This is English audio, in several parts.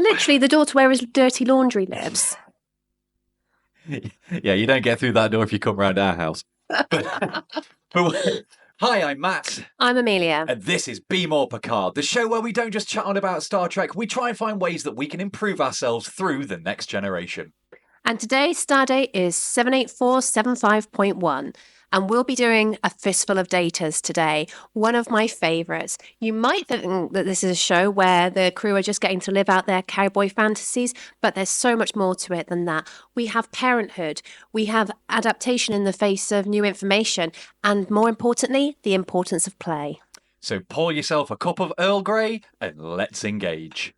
Literally, the door to where his dirty laundry lives. Yeah, you don't get through that door if you come round our house. Hi, I'm Matt. I'm Amelia. And this is Be More Picard, the show where we don't just chat on about Star Trek, we try and find ways that we can improve ourselves through the next generation. And today's stardate is 78475.1. And we'll be doing a fistful of datas today, one of my favourites. You might think that this is a show where the crew are just getting to live out their cowboy fantasies, but there's so much more to it than that. We have parenthood, we have adaptation in the face of new information, and more importantly, the importance of play. So pour yourself a cup of Earl Grey and let's engage.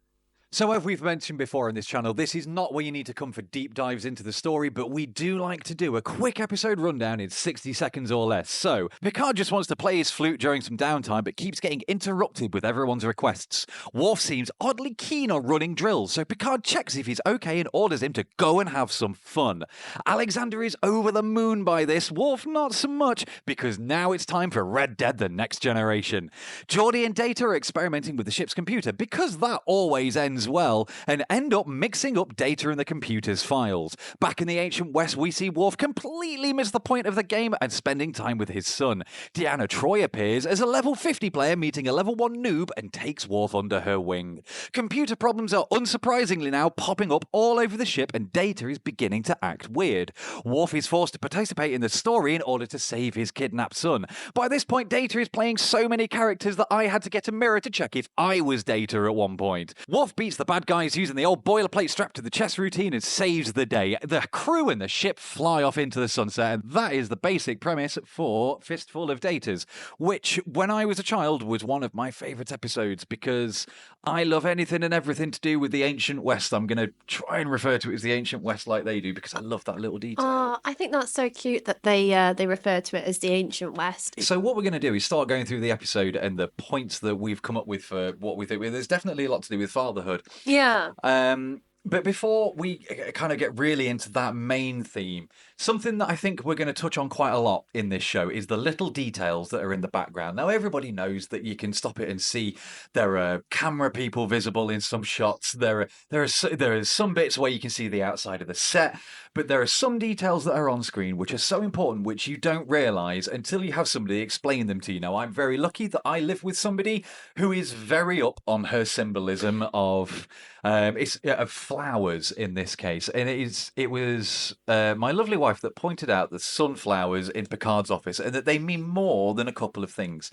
So as we've mentioned before on this channel, this is not where you need to come for deep dives into the story, but we do like to do a quick episode rundown in 60 seconds or less. So, Picard just wants to play his flute during some downtime, but keeps getting interrupted with everyone's requests. Worf seems oddly keen on running drills, so Picard checks if he's okay and orders him to go and have some fun. Alexander is over the moon by this, Worf not so much, because now it's time for Red Dead The Next Generation. Geordi and Data are experimenting with the ship's computer, because that always ends well, and end up mixing up data in the computer's files. Back in the ancient West, we see Worf completely miss the point of the game and spending time with his son. Deanna Troi appears as a level 50 player meeting a level 1 noob and takes Worf under her wing. Computer problems are unsurprisingly now popping up all over the ship, and Data is beginning to act weird. Worf is forced to participate in the story in order to save his kidnapped son. By this point, Data is playing so many characters that I had to get a mirror to check if I was Data at one point. Worf beats the bad guys using the old boilerplate strapped to the chest routine and saves the day. The crew and the ship fly off into the sunset, and that is the basic premise for Fistful of Datas, which, when I was a child, was one of my favourite episodes because I love anything and everything to do with the ancient West. I'm going to try and refer to it as the ancient West like they do because I love that little detail. Oh, I think that's so cute that they refer to it as the ancient West. So what we're going to do is start going through the episode and the points that we've come up with for what we think. There's definitely a lot to do with fatherhood. Yeah. But before we kind of get really into that main theme, something that I think we're going to touch on quite a lot in this show is the little details that are in the background. Now, everybody knows that you can stop it and see there are camera people visible in some shots. There are some bits where you can see the outside of the set, but there are some details that are on screen which are so important, which you don't realise until you have somebody explain them to you. Now, I'm very lucky that I live with somebody who is very up on her symbolism of flowers in this case, and it was my lovely wife that pointed out the sunflowers in Picard's office and that they mean more than a couple of things.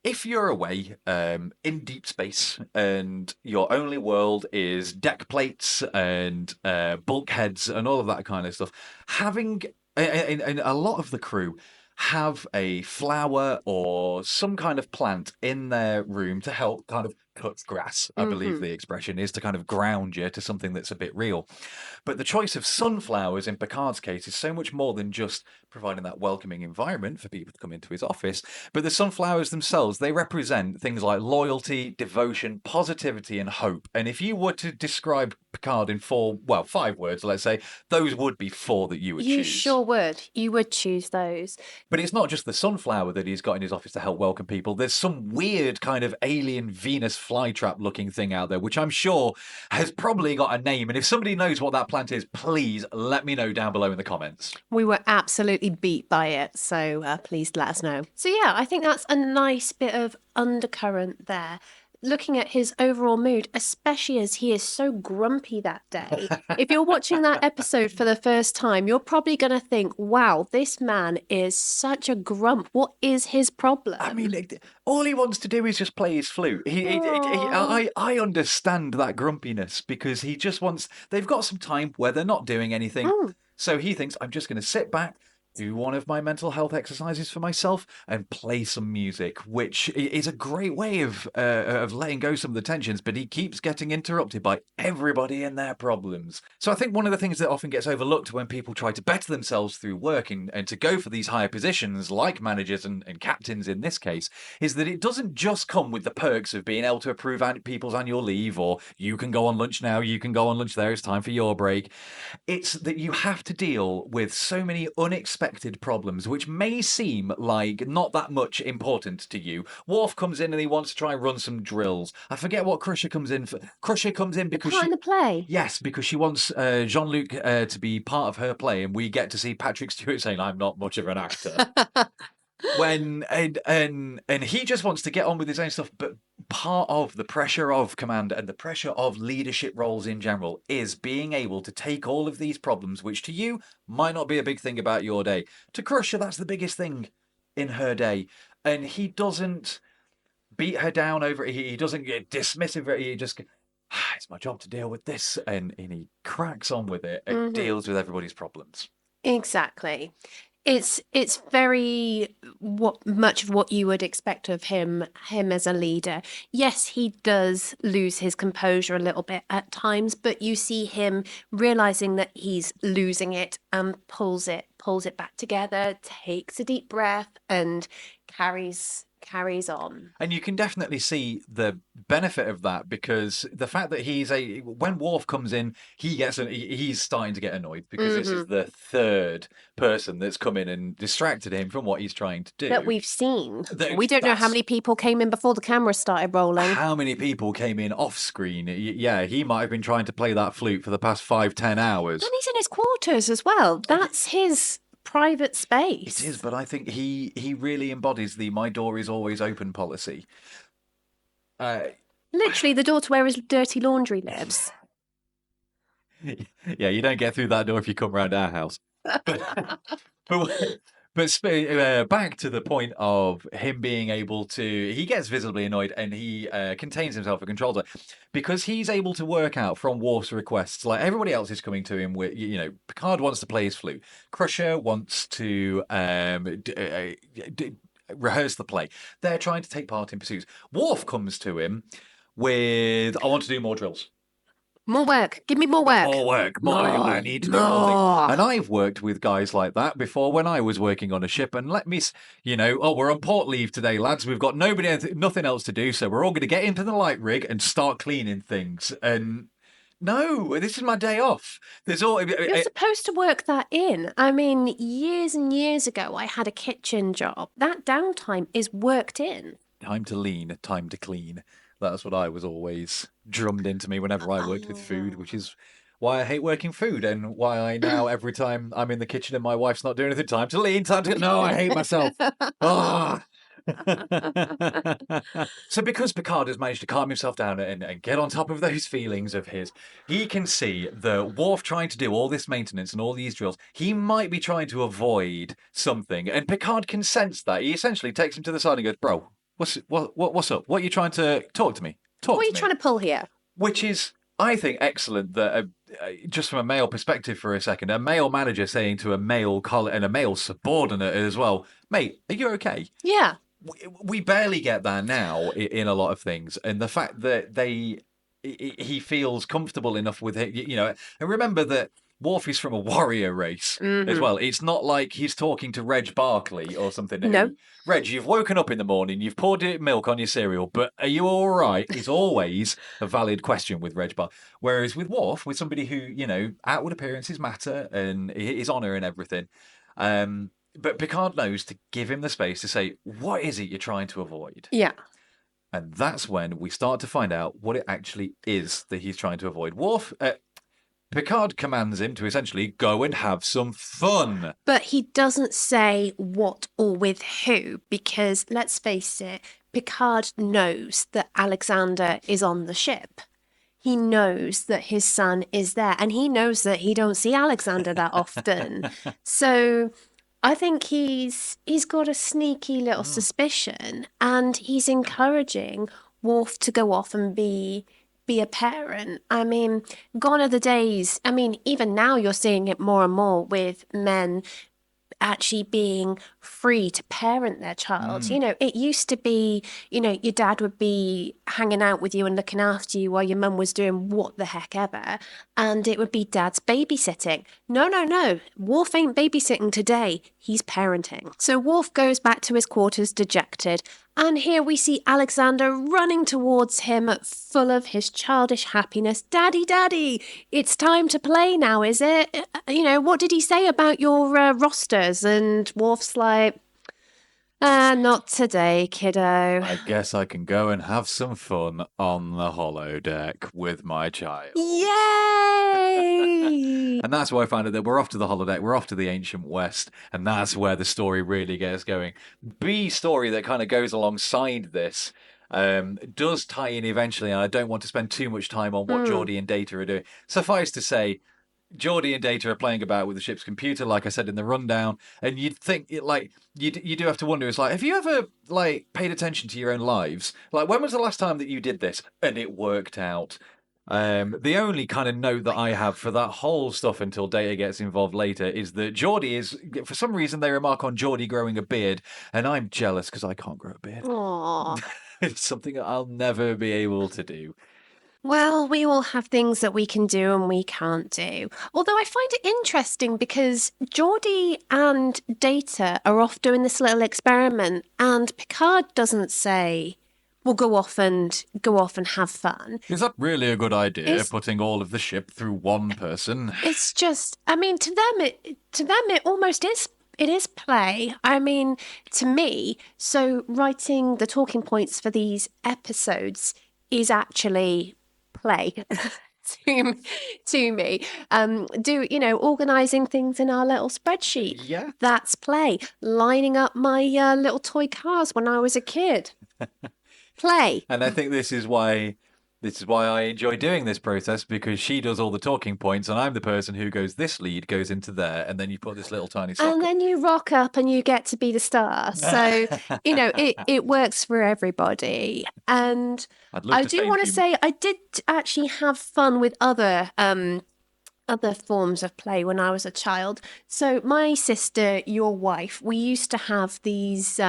If you're away in deep space and your only world is deck plates and bulkheads and all of that kind of stuff, having and a lot of the crew have a flower or some kind of plant in their room to help kind of cut grass, I believe the expression is, to kind of ground you to something that's a bit real. But the choice of sunflowers in Picard's case is so much more than just providing that welcoming environment for people to come into his office, but the sunflowers themselves, they represent things like loyalty, devotion, positivity, and hope. And if you were to describe Picard in 5 words, let's say, those would be 4 that you would choose. You sure would. You would choose those. But it's not just the sunflower that he's got in his office to help welcome people. There's some weird kind of alien Venus flytrap looking thing out there, which I'm sure has probably got a name. And if somebody knows what that plant is, please let me know down below in the comments. We were absolutely beat by it, so please let us know. So yeah, I think that's a nice bit of undercurrent there. Looking at his overall mood, especially as he is so grumpy that day. If you're watching that episode for the first time, you're probably going to think, wow, this man is such a grump. What is his problem? I mean, all he wants to do is just play his flute. I understand that grumpiness because he just wants... They've got some time where they're not doing anything. So he thinks, I'm just going to sit back, do one of my mental health exercises for myself and play some music, which is a great way of letting go some of the tensions, but he keeps getting interrupted by everybody and their problems. So I think one of the things that often gets overlooked when people try to better themselves through work and to go for these higher positions, like managers and captains in this case, is that it doesn't just come with the perks of being able to approve people's annual leave, or you can go on lunch now, you can go on lunch there, it's time for your break. It's that you have to deal with so many unexpected unexpected problems, which may seem like not that much important to you. Worf comes in and he wants to try and run some drills. I forget what Crusher comes in for. Crusher comes in because Part in the play. Yes, because she wants Jean-Luc to be part of her play, and we get to see Patrick Stewart saying, "I'm not much of an actor." And he just wants to get on with his own stuff, but part of the pressure of command and the pressure of leadership roles in general is being able to take all of these problems, which to you might not be a big thing about your day. To Crusher, that's the biggest thing in her day, and he doesn't beat her down over it. He doesn't get dismissive. He just it's my job to deal with this, and he cracks on with it and deals with everybody's problems. Exactly. It's very much of what you would expect of him as a leader. Yes, he does lose his composure a little bit at times, but you see him realizing that he's losing it and pulls it back together, takes a deep breath, and carries on. And you can definitely see the benefit of that, because the fact that when Worf comes in, he's starting to get annoyed because this is the third person that's come in and distracted him from what he's trying to do. That we've seen. We don't know how many people came in before the camera started rolling. How many people came in off screen? Yeah, he might have been trying to play that flute for the past 5-10 hours. And he's in his quarters as well. That's his private space. It is, but I think he really embodies the "my door is always open" policy. Literally, the door to where his dirty laundry lives. Yeah, you don't get through that door if you come round our house. But back to the point of him being able to, he gets visibly annoyed and he contains himself and controls it, because he's able to work out from Worf's requests. Like, everybody else is coming to him with, Picard wants to play his flute. Crusher wants to rehearse the play. They're trying to take part in pursuits. Worf comes to him with, "I want to do more drills. More work. Give me more work. More work. More. I need to do more things." And I've worked with guys like that before when I was working on a ship. And let me, we're on port leave today, lads. We've got nothing else to do. So we're all going to get into the light rig and start cleaning things. And no, this is my day off. You're supposed to work that in. I mean, years and years ago, I had a kitchen job. That downtime is worked in. Time to lean, time to clean. That's what I was always drummed into me whenever I worked with food, which is why I hate working food, and why I now, every time I'm in the kitchen and my wife's not doing anything, time to lean, no, I hate myself. So because Picard has managed to calm himself down and get on top of those feelings of his, he can see the Worf trying to do all this maintenance and all these drills. He might be trying to avoid something, and Picard can sense that. He essentially takes him to the side and goes, "Bro, what's up? What are you trying to talk to me? What are you trying to pull here?" Which is, I think, excellent. That just from a male perspective for a second, a male manager saying to a male colleague and a male subordinate as well, "Mate, are you okay?" Yeah. We barely get that now in a lot of things, and the fact that he feels comfortable enough with it, and remember that Worf is from a warrior race as well. It's not like he's talking to Reg Barkley or something. No. Reg, you've woken up in the morning, you've poured milk on your cereal, but are you all right? Is always a valid question with Reg Barkley. Whereas with Worf, with somebody who, outward appearances matter and his honour and everything. But Picard knows to give him the space to say, what is it you're trying to avoid? Yeah. And that's when we start to find out what it actually is that he's trying to avoid. Picard commands him to essentially go and have some fun. But he doesn't say what or with who, because let's face it, Picard knows that Alexander is on the ship. He knows that his son is there, and he knows that he don't see Alexander that often. So I think he's got a sneaky little suspicion, and he's encouraging Worf to go off and be a parent. I mean, gone are the days. I mean, even now you're seeing it more and more with men actually being free to parent their child. It used to be, your dad would be hanging out with you and looking after you while your mum was doing what the heck ever, and it would be dad's babysitting. No. Worf ain't babysitting today. He's parenting. So Worf goes back to his quarters dejected, And here we see Alexander running towards him, full of his childish happiness. Daddy, Daddy, it's time to play now, is it? What did he say about your rosters? And Worf's like, not today, kiddo. I guess I can go and have some fun on the holodeck with my child. Yay! And that's why I found out that we're off to the holodeck, we're off to the ancient West, and that's where the story really gets going. B story that kind of goes alongside this does tie in eventually, and I don't want to spend too much time on what Geordie and Data are doing. Suffice to say, Geordie and Data are playing about with the ship's computer, like I said in the rundown, and you'd think you do have to wonder. It's like, have you ever paid attention to your own lives? Like, when was the last time that you did this and it worked out? The only kind of note that I have for that whole stuff until Data gets involved later is that Geordie is, for some reason, they remark on Geordie growing a beard, and I'm jealous because I can't grow a beard. Aww. It's something that I'll never be able to do. Well, we all have things that we can do and we can't do. Although I find it interesting because Geordie and Data are off doing this little experiment, and Picard doesn't say, "We'll go off and have fun." Is that really a good idea? It's- Putting all of the ship through one person? It's just, I mean, to them it almost is. It is play. I mean, to me, so writing the talking points for these episodes is actually play to me. Organizing things in our little spreadsheet. Yeah. That's play. Lining up my little toy cars when I was a kid. Play. And I think this is why I enjoy doing this process, because she does all the talking points and I'm the person who goes, this lead goes into there, and then you put this little tiny sock. And then you rock up and you get to be the star. So, it works for everybody. And I do want to say I did actually have fun with other forms of play when I was a child. So my sister, your wife, we used to have these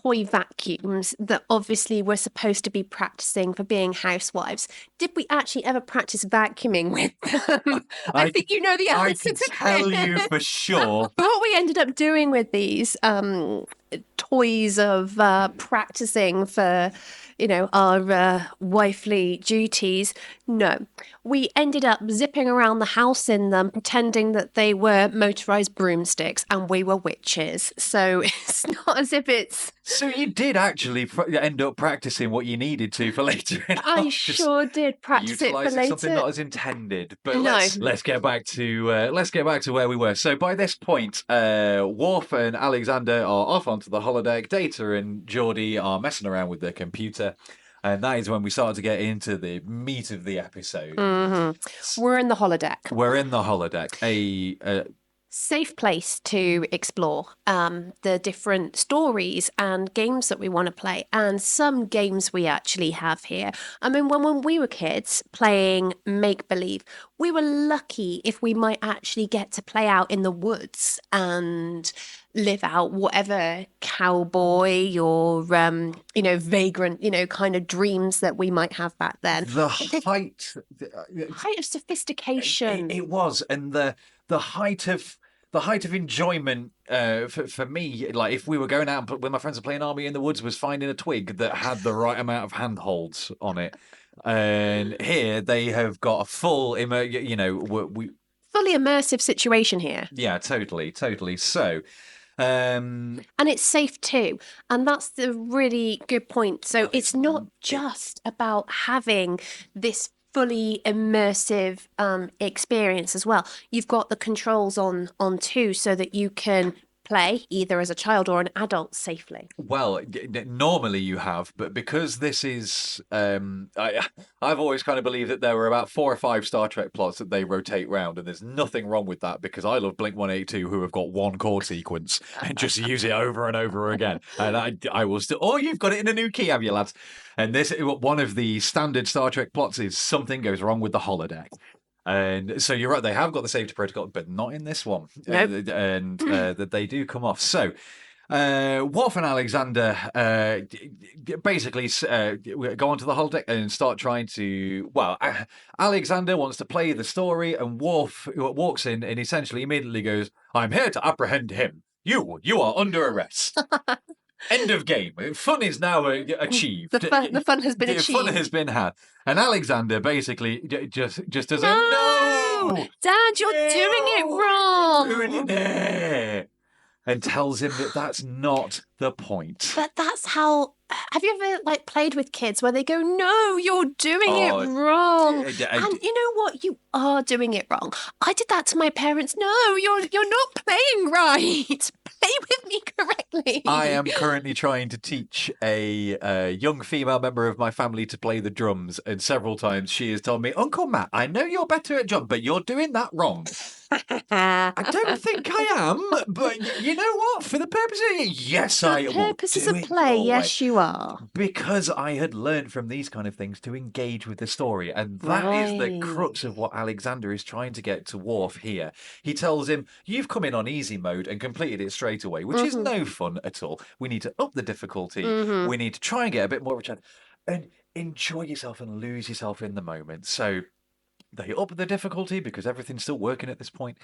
toy vacuums that obviously were supposed to be practicing for being housewives. Did we actually ever practice vacuuming with them? I think you know the answer I can tell you for sure. But what we ended up doing with these toys of practicing for, our wifely duties, no. We ended up zipping around the house in them, pretending that they were motorized broomsticks and we were witches. So it's not as if it's... So you did actually end up practicing what you needed to for later. I sure did practice it for later. Something not as intended. But No. let's get back to where we were. So by this point, Worf and Alexander are off onto the holodeck. Data and Geordie are messing around with their computer. And that is when we start to get into the meat of the episode. Mm-hmm. We're in the holodeck. We're in the holodeck. A safe place to explore the different stories and games that we want to play, and some games we actually have here. I mean, when we were kids playing make-believe, we were lucky if we might actually get to play out in the woods and live out whatever cowboy or vagrant kind of dreams that we might have back then. The height of sophistication. It was, and the height of enjoyment for me, like if we were going out and with my friends and playing Army in the Woods, was finding a twig that had the right amount of handholds on it. And here they have got a full, fully immersive situation here. Yeah, totally. So. And it's safe too. And that's the really good point. So it's not just about having this fully immersive experience as well. You've got the controls on too, so that you can play either as a child or an adult safely. Well, normally you have, but because this is, I've always kind of believed that there were about 4 or 5 Star Trek plots that they rotate round, and there's nothing wrong with that, because I love Blink-182, who have got one chord sequence and just use it over and over again. And I will still, oh, you've got it in a new key, have you, lads? And this, one of the standard Star Trek plots is something goes wrong with the holodeck. And so you're right, they have got the safety protocol, but not in this one. Nope. And that they do come off. So Worf and Alexander basically go onto the holodeck and start trying to... Well, Alexander wants to play the story, and Worf walks in and essentially immediately goes, "I'm here to apprehend him. You are under arrest." End of game. Fun is now achieved. The fun has been Fun achieved. has been had. And Alexander basically just does a No! no! Dad, you're doing it wrong! Ruining it! And tells him that that's not the point. But that's how. Have you ever like played with kids where they go, "No, you're doing it Oh, wrong," I- and you know what? You are doing it wrong. I did that to my parents. No, you're not playing right. Play with me correctly. I am currently trying to teach a young female member of my family to play the drums, and several times she has told me, Uncle Matt, I know you're better at drums, but you're doing that wrong. I don't think I am, but you know what? For the purposes of yes, I will purposes do of it play, your yes, way. you are. Because I had learned from these kind of things to engage with the story, and that is the Right. crux of what Alexander is trying to get to Worf here. He tells him, "You've come in on easy mode and completed it straight away, which is no fun at all. We need to up the difficulty. We need to try and get a bit more of a chance, and enjoy yourself and lose yourself in the moment." So they up the difficulty because everything's still working at this point.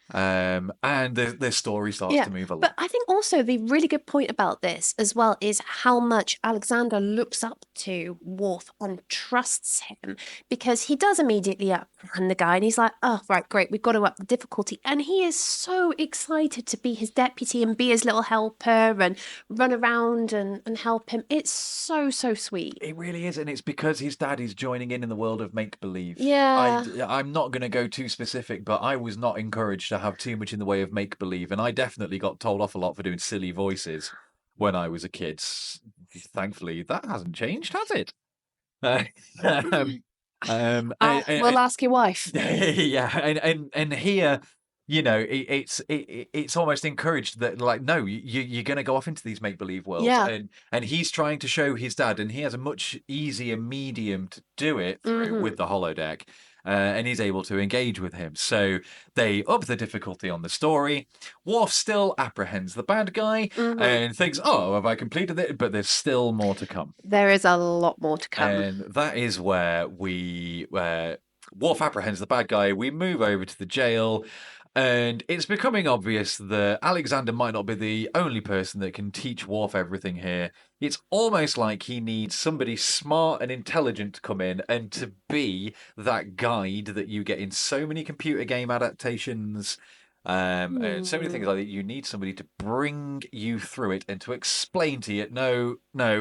And the story starts Yeah, to move along. but I think also the really good point about this as well is how much Alexander looks up to Worf and trusts him, because he does immediately uprun the guy and he's like, "Oh, right, great, we've got to up the difficulty." And he is so excited to be his deputy and be his little helper and run around and help him. It's so, so sweet. It really is, and it's because his dad is joining in the world of make believe. Yeah. I'm not going to go too specific, but I was not encouraged to have too much in the way of make believe, and I definitely got told off a lot for doing silly voices when I was a kid. Thankfully, that hasn't changed, has it? We'll ask your wife. Yeah, and here, you know, it's almost encouraged that like, no, you're going to go off into these make believe worlds, Yeah. and he's trying to show his dad, and he has a much easier medium to do it through with the holodeck. And he's able to engage with him. So they up the difficulty on the story. Worf still apprehends the bad guy and thinks, "Oh, have I completed it?" But there's still more to come. There is a lot more to come. And that is where Worf apprehends the bad guy. We move over to the jail, and it's becoming obvious that Alexander might not be the only person that can teach Worf everything here. It's almost like he needs somebody smart and intelligent to come in and to be that guide that you get in so many computer game adaptations. And so many things like that. You need somebody to bring you through it and to explain to you, no,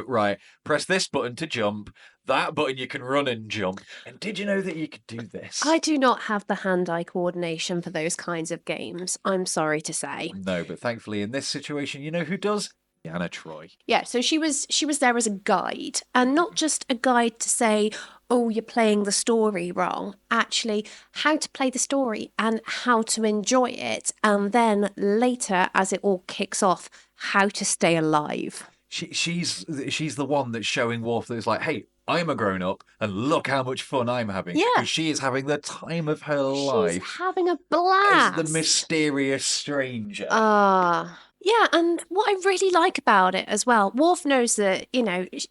right, press this button to jump, that button you can run and jump. And did you know that you could do this? I do not have the hand-eye coordination for those kinds of games, I'm sorry to say. No, but thankfully in this situation, you know who does? Deanna Troi. Yeah, so she was there as a guide, and not just a guide to say, "Oh, you're playing the story wrong." Actually, how to play the story and how to enjoy it, and then later, as it all kicks off, how to stay alive. She's the one that's showing Worf that it's like, hey, I'm a grown up, and look how much fun I'm having. Yeah. Because she is having the time of her life. She's having a blast. As the mysterious stranger. Yeah, and what I really like about it as well, Worf knows that,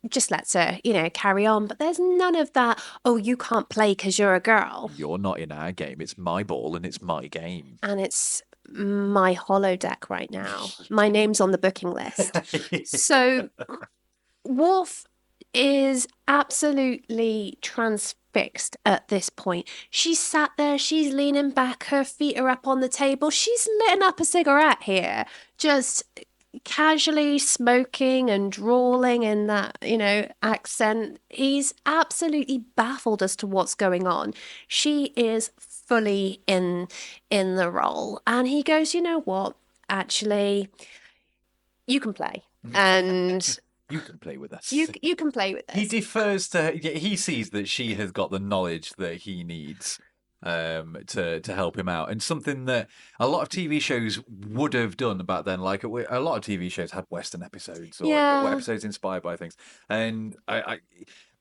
just lets her, carry on, but there's none of that, "Oh, you can't play because you're a girl." You're not in our game. It's my ball and it's my game. And it's my holodeck right now. My name's on the booking list. So Worf is absolutely transfixed at this point. She's sat there, she's leaning back, her feet are up on the table. She's lit up a cigarette here, just casually smoking and drawling in that, accent. He's absolutely baffled as to what's going on. She is fully in the role. And he goes, "You know what? Actually, you can play." And you can play with us. You can play with us. He defers to. He sees that she has got the knowledge that he needs to help him out, and something that a lot of TV shows would have done back then. Like a lot of TV shows had Western episodes or episodes inspired by things, and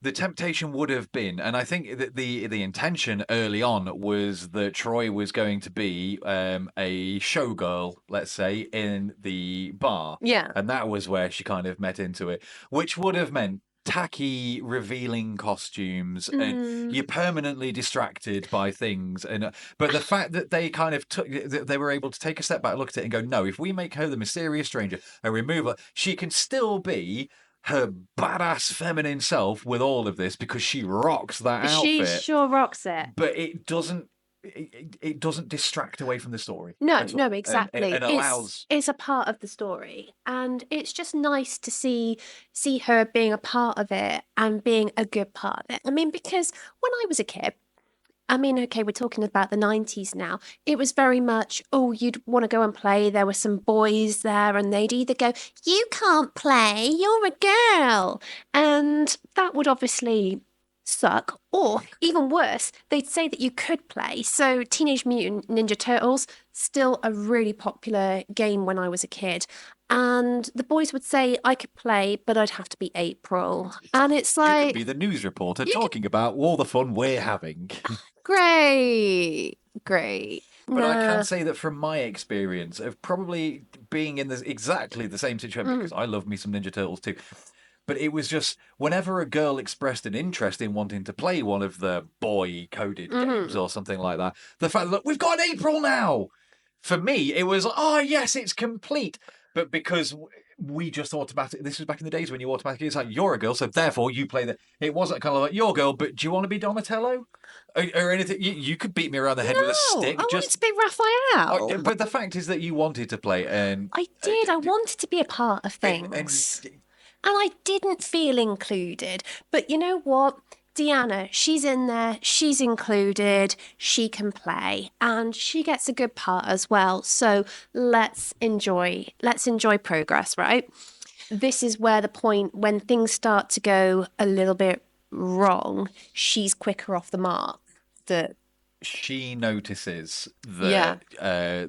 the temptation would have been, and I think that the intention early on was that Troi was going to be a showgirl, let's say, in the bar. Yeah. And that was where she kind of met into it, which would have meant tacky, revealing costumes, and Mm. you're permanently distracted by things. And but the fact that they kind of took, they were able to take a step back, look at it, and go, no, if we make her the mysterious stranger and remove her, she can still be her badass feminine self with all of this because she rocks that She outfit. sure rocks it. But it doesn't. It doesn't distract away from the story. No, at all. no, exactly. And allows. It's a part of the story, and it's just nice to see her being a part of it and being a good part of it. I mean, because when I was a kid, I mean, okay, we're talking about the 90s now. It was very much, oh, you'd want to go and play. There were some boys there, and they'd either go, you can't play, you're a girl. And that would obviously suck. Or even worse, they'd say that you could play. So, Teenage Mutant Ninja Turtles, still a really popular game when I was a kid. And the boys would say I could play, but I'd have to be April. And it's You could like, be the news reporter talking about all the fun we're having. great, great. But I Nah. can say that from my experience of probably being in exactly the same situation, because I love me some Ninja Turtles too. But it was just whenever a girl expressed an interest in wanting to play one of the boy coded games or something like that, the fact that we've got an April now, for me, it was, oh, yes, it's complete. But because we just automatically, this was back in the days when you automatically, it's like, you're a girl, so therefore you play the. It wasn't kind of like, you're a girl, but do you want to be Donatello? Or anything? You could beat me around the head with a No, stick. I wanted Just. to be Raphael. But the fact is that you wanted to play, and I did. I wanted to be a part of and things. And I didn't feel included. But you know what? Deanna, she's in there, she's included, she can play, and she gets a good part as well. So let's enjoy progress, right? This is where the point when things start to go a little bit wrong, she's quicker off the mark. That she notices that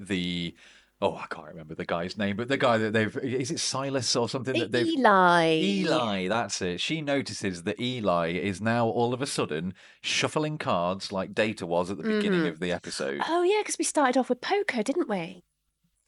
the. Oh, I can't remember the guy's name, but the guy that they've. Is it Silas or something that they've. Eli. Eli, that's it. She notices that Eli is now all of a sudden shuffling cards like Data was at the beginning of the episode. Oh yeah, because we started off with poker, didn't we?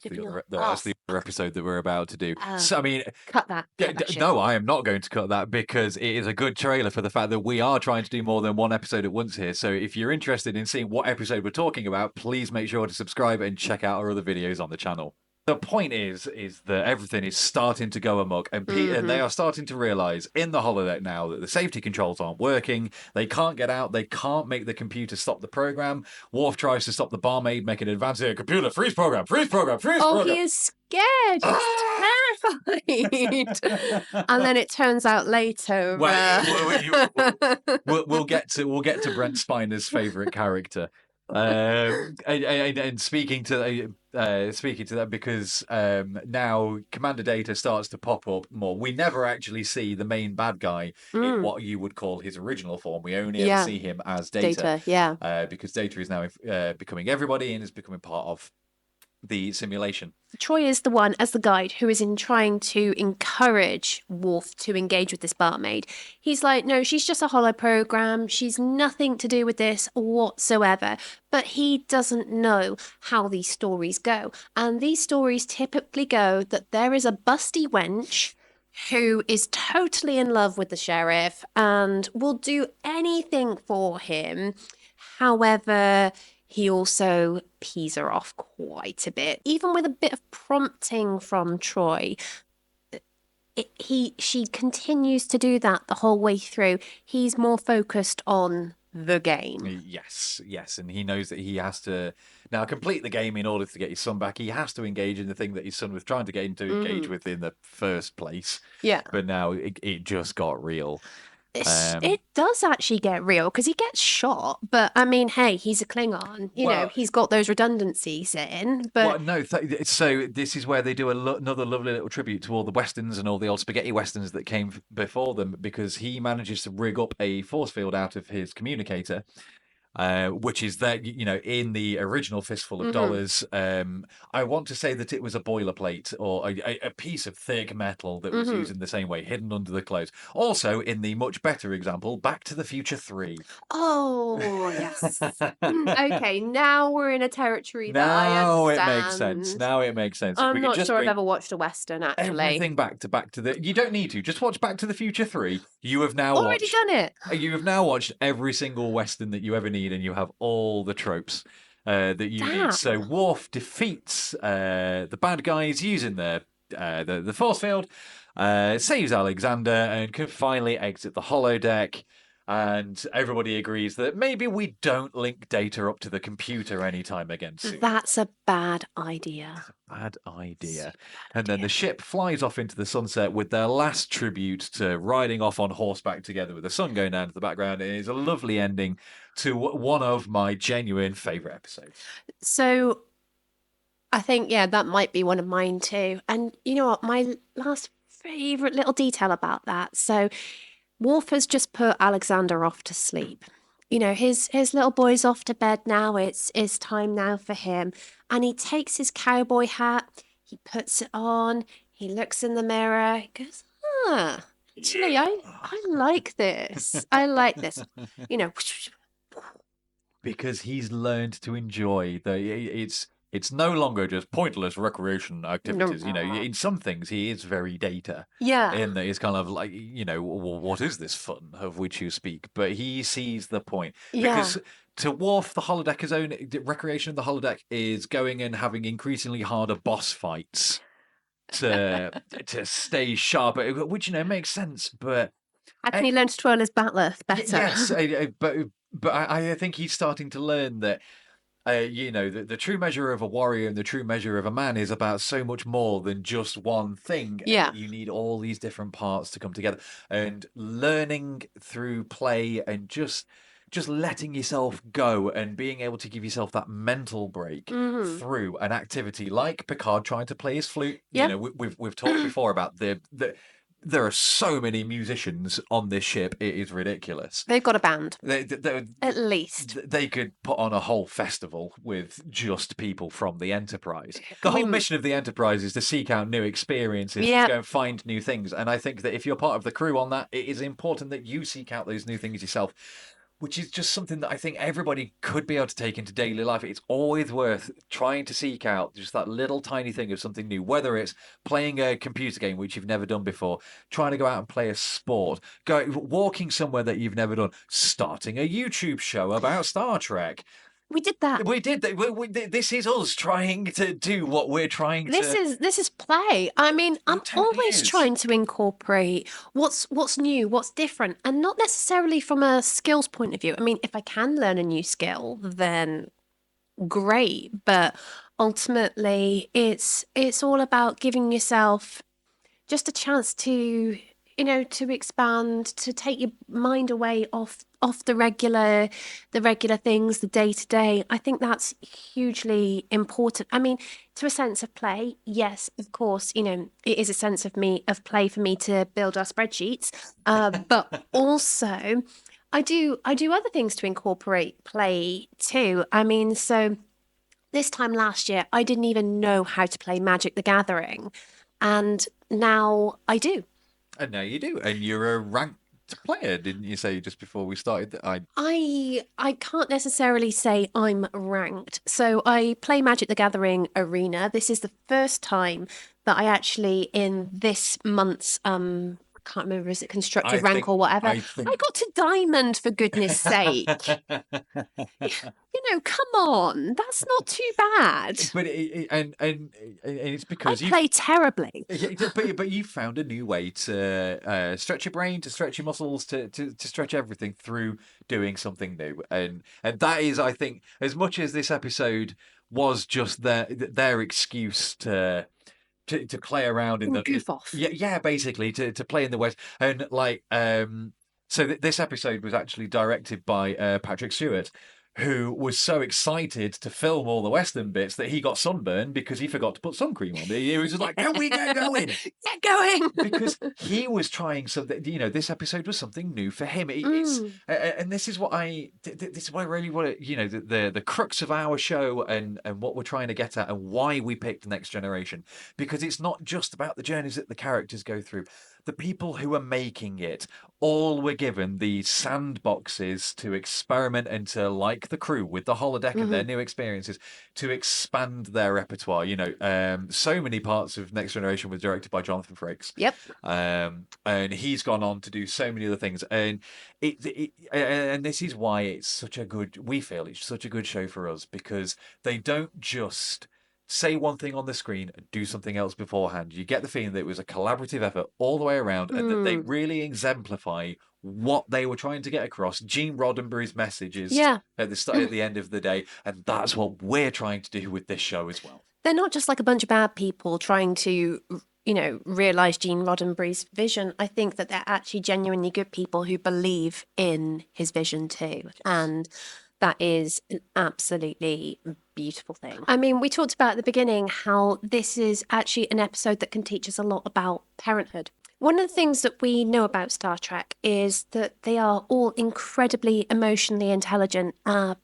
That's the other episode that we're about to do. So, I mean, cut that. Shit. no, I am not going to cut that because it is a good trailer for the fact that we are trying to do more than one episode at once here. So if you're interested in seeing what episode we're talking about, please make sure to subscribe and check out our other videos on the channel. The point is that everything is starting to go amok, and and they are starting to realize in the holodeck now that the safety controls aren't working. They can't get out. They can't make the computer stop the program. Worf tries to stop the barmaid making an advance here. Computer, freeze program, freeze program, freeze program. Oh, he is scared. He's terrified. And then it turns out later. We'll get to Brent Spiner's favorite character. And speaking to that, because now Commander Data starts to pop up more. We never actually see the main bad guy in what you would call his original form. We only ever see him as Data. Because Data is now becoming everybody and is becoming part of the simulation. Troi is the one, as the guide, who is in trying to encourage Worf to engage with this barmaid. He's like, no, she's just a hollow program. She's nothing to do with this whatsoever. But he doesn't know how these stories go. And these stories typically go that there is a busty wench who is totally in love with the sheriff and will do anything for him. However, he also pees her off quite a bit, even with a bit of prompting from Troi. She continues to do that the whole way through. He's more focused on the game. Yes, and he knows that he has to now complete the game in order to get his son back. He has to engage in the thing that his son was trying to get him to engage with in the first place. Yeah. But now it just got real. It does actually get real because he gets shot, but I mean, hey, he's a Klingon. You know, he's got those redundancies in. But so this is where they do another lovely little tribute to all the westerns and all the old spaghetti westerns that came before them, because he manages to rig up a force field out of his communicator. which is that, in the original Fistful of Dollars, I want to say that it was a boilerplate or a piece of thick metal that was used in the same way, hidden under the clothes. Also, in the much better example, Back to the Future 3. Oh, yes. Okay, now we're in a territory that I Now it understand. makes sense. Now it makes sense. If I'm we could not just sure I've bring ever watched a Western, actually. everything back to the. You don't need to. Just watch Back to the Future 3. You have now Already watched. done it. You have now watched every single Western that you ever need, and you have all the tropes that you need. So Damn. Worf defeats the bad guys using the force field, saves Alexander, and can finally exit the holodeck. And everybody agrees that maybe we don't link data up to the computer anytime again soon. That's a bad idea. Bad idea. Super bad And then idea. the ship flies off into the sunset with their last tribute to riding off on horseback together with the sun going down to the background. It is a lovely ending to one of my genuine favourite episodes. So I think, yeah, that might be one of mine too. And you know what? My last favourite little detail about that. So Worf has just put Alexander off to sleep. His little boy's off to bed now. It's time now for him. And he takes his cowboy hat, he puts it on, he looks in the mirror, he goes, actually, I like this. I like this. You know, Because he's learned to enjoy it's no longer just pointless recreation activities. In some things he is very data. yeah. In that he's kind of like, what is this fun of which you speak? But he sees the point. Yeah. Because to Worf, the holodecker's own recreation of the holodeck is going and having increasingly harder boss fights to stay sharp, which makes sense. But How can he learn to twirl his batleth better? yes, but I think he's starting to learn that. The true measure of a warrior and the true measure of a man is about so much more than just one thing. Yeah. You need all these different parts to come together. And learning through play and just letting yourself go and being able to give yourself that mental break through an activity like Picard trying to play his flute. Yeah. We've talked before about the there are so many musicians on this ship. It is ridiculous. They've got a band. They At least. they could put on a whole festival with just people from the Enterprise. The whole mission of the Enterprise is to seek out new experiences, to go and find new things. And I think that if you're part of the crew on that, it is important that you seek out those new things yourself, which is just something that I think everybody could be able to take into daily life. It's always worth trying to seek out just that little tiny thing of something new, whether it's playing a computer game, which you've never done before, trying to go out and play a sport, walking somewhere that you've never done, starting a YouTube show about Star Trek. We did that. We did. This is us trying to do what we're trying to. This is play. I mean, I'm always trying to incorporate what's new, what's different, and not necessarily from a skills point of view. I mean, if I can learn a new skill, then great. But ultimately, it's all about giving yourself just a chance to to expand, to take your mind away off the regular things, the day to day. I think that's hugely important. I mean, to a sense of play, yes, of course, it is a sense of play for me to build our spreadsheets. But also I do other things to incorporate play too. I mean, so this time last year, I didn't even know how to play Magic the Gathering. And now I do. And now you do. And you're a ranked player, didn't you say just before we started? I can't necessarily say I'm ranked. So I play Magic the Gathering Arena. This is the first time that I actually, in this month's can't remember, is it constructed rank or whatever? I got to diamond, for goodness sake. Come on, that's not too bad. But it's because I play terribly. But you found a new way to stretch your brain, to stretch your muscles, to stretch everything through doing something new, and that is, I think, as much as this episode was just their excuse to play around in the goof off. Yeah, basically to play in the West. And so this episode was actually directed by Patrick Stewart, who was so excited to film all the Western bits that he got sunburned because he forgot to put sun cream on. He was just like, can we get going? Get going! Because he was trying something, this episode was something new for him. And this is what this is what I really want to, the crux of our show and what we're trying to get at and why we picked Next Generation. Because it's not just about the journeys that the characters go through. The people who are making it all were given these sandboxes to experiment and to, like the crew with the holodeck and their new experiences, to expand their repertoire. So many parts of Next Generation were directed by Jonathan Frakes. Yep. And he's gone on to do so many other things. And and this is why we feel it's such a good show for us, because they don't just say one thing on the screen and do something else beforehand. You get the feeling that it was a collaborative effort all the way around and that they really exemplify what they were trying to get across. Gene Roddenberry's messages at the end of the day, and that's what we're trying to do with this show as well. They're not just like a bunch of bad people trying to, realize Gene Roddenberry's vision. I think that they're actually genuinely good people who believe in his vision too. Yes. And that is an absolutely beautiful thing. I mean, we talked about at the beginning how this is actually an episode that can teach us a lot about parenthood. One of the things that we know about Star Trek is that they are all incredibly emotionally intelligent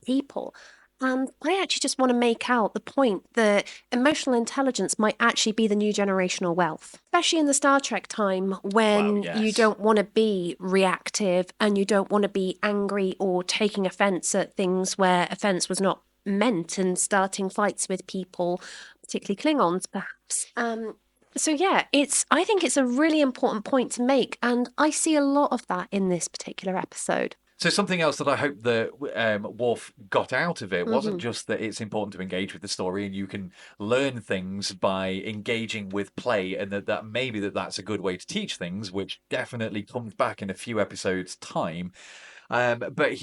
people. And I actually just want to make out the point that emotional intelligence might actually be the new generational wealth, especially in the Star Trek time when you don't want to be reactive and you don't want to be angry or taking offense at things where offense was not meant and starting fights with people, particularly Klingons, perhaps. I think it's a really important point to make. And I see a lot of that in this particular episode. So something else that I hope that Worf got out of it wasn't just that it's important to engage with the story and you can learn things by engaging with play, and that maybe that's a good way to teach things, which definitely comes back in a few episodes' time. But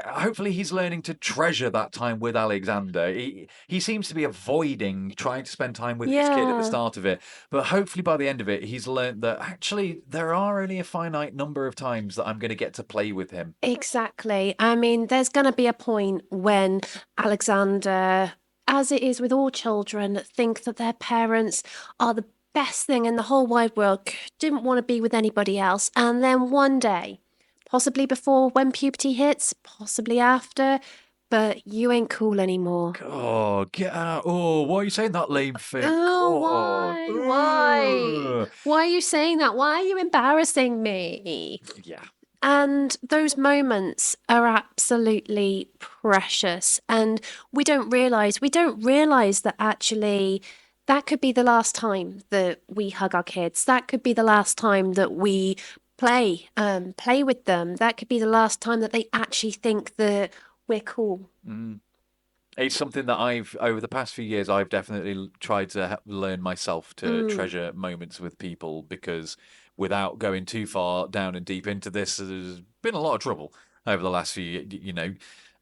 hopefully he's learning to treasure that time with Alexander. He seems to be avoiding trying to spend time with his kid at the start of it. But hopefully by the end of it, he's learned that actually there are only a finite number of times that I'm going to get to play with him. Exactly. I mean, there's going to be a point when Alexander, as it is with all children, think that their parents are the best thing in the whole wide world, didn't want to be with anybody else. And then one day, possibly before when puberty hits, possibly after, but you ain't cool anymore. Oh, get out. Oh, why are you saying that lame thing? Why? Why? Why are you saying that? Why are you embarrassing me? Yeah. And those moments are absolutely precious. And we don't realize that actually that could be the last time that we hug our kids. That could be the last time that we play with them. That could be the last time that they actually think that we're cool. It's something that over the past few years, I've definitely tried to learn myself to treasure moments with people, because without going too far down and deep into this, there's been a lot of trouble over the last few,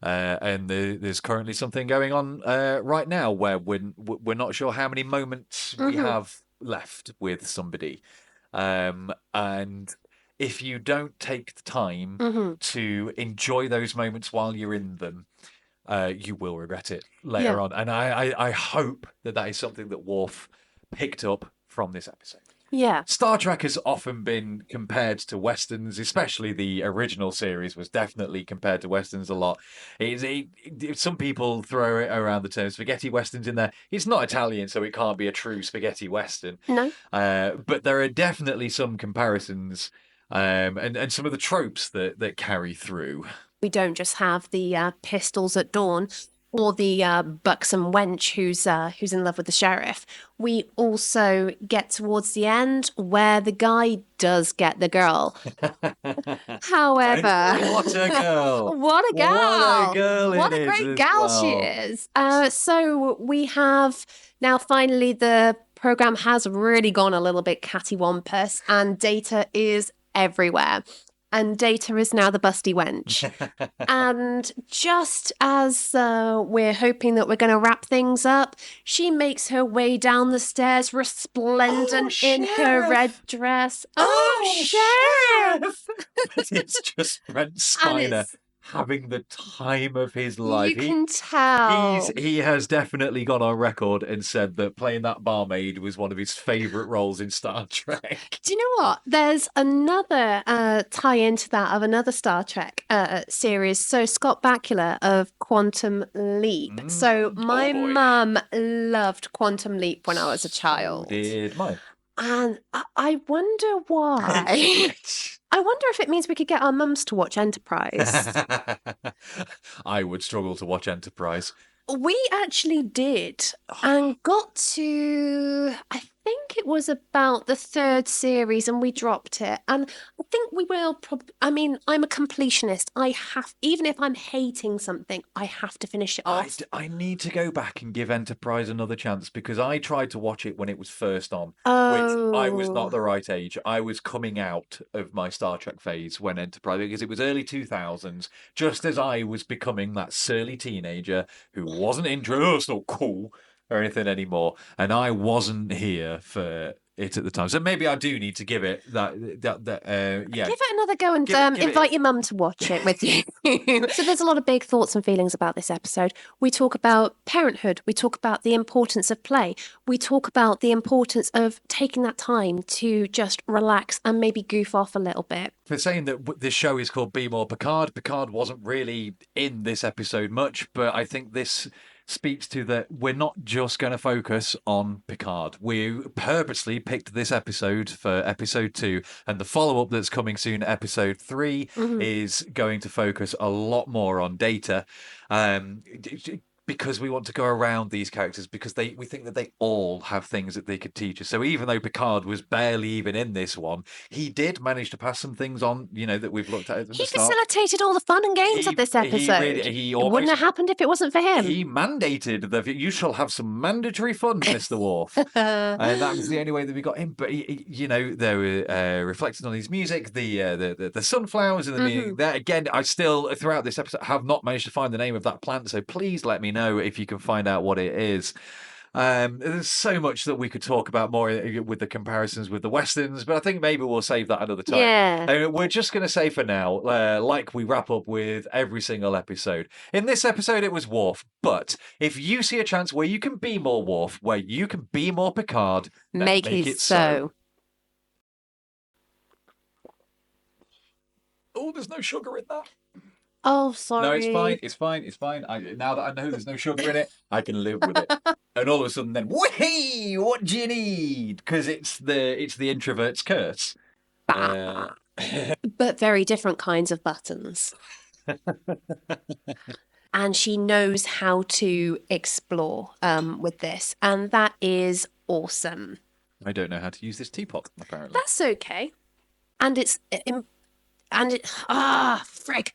and there's currently something going on right now where we're not sure how many moments we have left with somebody, and if you don't take the time to enjoy those moments while you're in them, you will regret it later on. And I hope that is something that Worf picked up from this episode. Yeah. Star Trek has often been compared to Westerns, especially the original series was definitely compared to Westerns a lot. Some people throw around the term spaghetti Westerns in there. It's not Italian, so it can't be a true spaghetti Western. No. But there are definitely some comparisons and some of the tropes that carry through. We don't just have the pistols at dawn or the buxom wench who's in love with the sheriff. We also get towards the end where the guy does get the girl. However, what a girl! What a gal! What a girl! What a great gal she is! So we have now finally the program has really gone a little bit cattywampus, and Data is everywhere. And Data is now the busty wench. And just as we're hoping that we're going to wrap things up, she makes her way down the stairs, resplendent in her red dress. Oh, Sheriff! It's just Brent Spiner having the time of his You life. can tell. He has definitely gone on record and said that playing that barmaid was one of his favourite roles in Star Trek. Do you know what? There's another tie into that of another Star Trek series. So Scott Bakula of Quantum Leap. So my boy. mum loved Quantum Leap when I was a So child. did mine. And I wonder why. I wonder if it means we could get our mums to watch Enterprise. I would struggle to watch Enterprise. We actually did and got to, I think it was about the third series and we dropped it. And I think we will probably, I mean, I'm a completionist. Even if I'm hating something, I have to finish it off. I need to go back and give Enterprise another chance because I tried to watch it when it was first on, which I was not the right age. I was coming out of my Star Trek phase when Enterprise, because it was early 2000s, just as I was becoming that surly teenager who wasn't into it's not cool or anything anymore, and I wasn't here for it at the time. So maybe I do need to give it yeah. Give it another go and invite your mum to watch it with you. So there's a lot of big thoughts and feelings about this episode. We talk about parenthood. We talk about the importance of play. We talk about the importance of taking that time to just relax and maybe goof off a little bit. For saying that this show is called Be More Picard, Picard wasn't really in this episode much, but I think this speaks to that we're not just going to focus on Picard. We purposely picked this episode for episode 2, and the follow-up that's coming soon, episode 3, is going to focus a lot more on Data. Because we want to go around these characters, because we think that they all have things that they could teach us. So even though Picard was barely even in this one, he did manage to pass some things on, that we've looked at the He start. facilitated all the fun and games of this episode. It wouldn't have happened if it wasn't for him. He mandated that you shall have some mandatory fun, Mr. Worf. And that was the only way that we got him. But they were reflecting on his music, the sunflowers and the meaning there. Again, I still throughout this episode have not managed to find the name of that plant. So please let me know if you can find out what it is. There's so much that we could talk about more with the comparisons with the westerns, but I think maybe we'll save that another time. Yeah. We're just going to say for now, like we wrap up with every single episode. In this episode, it was Worf, but if you see a chance where you can be more Worf, where you can be more Picard, make it so. Oh, there's no sugar in that. Oh, sorry. No, it's fine. Now that I know there's no sugar in it, I can live with it. And all of a sudden then, whee, what do you need? Because it's the introvert's curse. But very different kinds of buttons. And she knows how to explore with this. And that is awesome. I don't know how to use this teapot, apparently. That's okay. And frig.